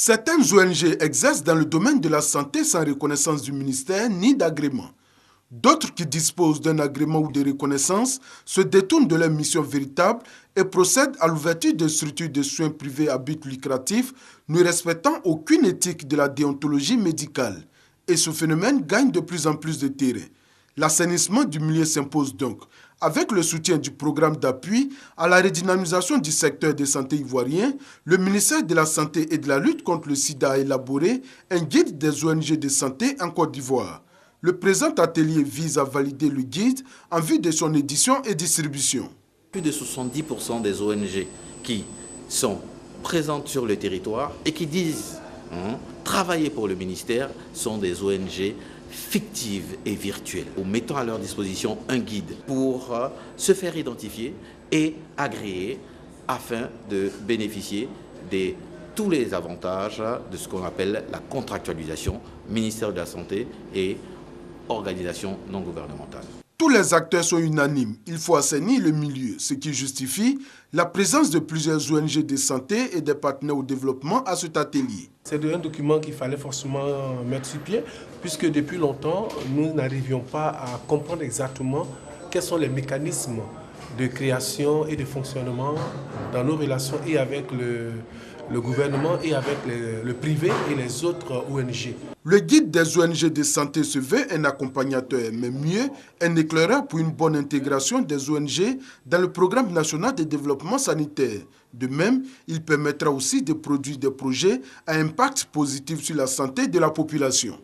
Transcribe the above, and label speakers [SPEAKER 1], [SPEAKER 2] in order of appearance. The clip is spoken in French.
[SPEAKER 1] Certaines ONG exercent dans le domaine de la santé sans reconnaissance du ministère ni d'agrément. D'autres qui disposent d'un agrément ou de reconnaissance se détournent de leur mission véritable et procèdent à l'ouverture de structures de soins privés à but lucratif, ne respectant aucune éthique de la déontologie médicale. Et ce phénomène gagne de plus en plus de terrain. L'assainissement du milieu s'impose donc, avec le soutien du programme d'appui à la redynamisation du secteur de santé ivoirien. Le ministère de la Santé et de la lutte contre le sida a élaboré un guide des ONG de santé en Côte d'Ivoire. Le présent atelier vise à valider le guide en vue de son édition et distribution.
[SPEAKER 2] Plus de 70% des ONG qui sont présentes sur le territoire et qui disent travailler pour le ministère sont des ONG fictives et virtuelles. Nous mettons à leur disposition un guide pour se faire identifier et agréer afin de bénéficier de tous les avantages de ce qu'on appelle la contractualisation, ministère de la Santé et organisations non gouvernementales.
[SPEAKER 1] Tous les acteurs sont unanimes. Il faut assainir le milieu, ce qui justifie la présence de plusieurs ONG de santé et des partenaires au développement à cet atelier.
[SPEAKER 3] C'est un document qu'il fallait forcément mettre sur pied, puisque depuis longtemps, nous n'arrivions pas à comprendre exactement quels sont les mécanismes de création et de fonctionnement dans nos relations et avec le gouvernement et avec le privé et les autres ONG.
[SPEAKER 1] Le guide des ONG de santé se veut un accompagnateur, mais mieux, un éclaireur pour une bonne intégration des ONG dans le programme national de développement sanitaire. De même, il permettra aussi de produire des projets à impact positif sur la santé de la population.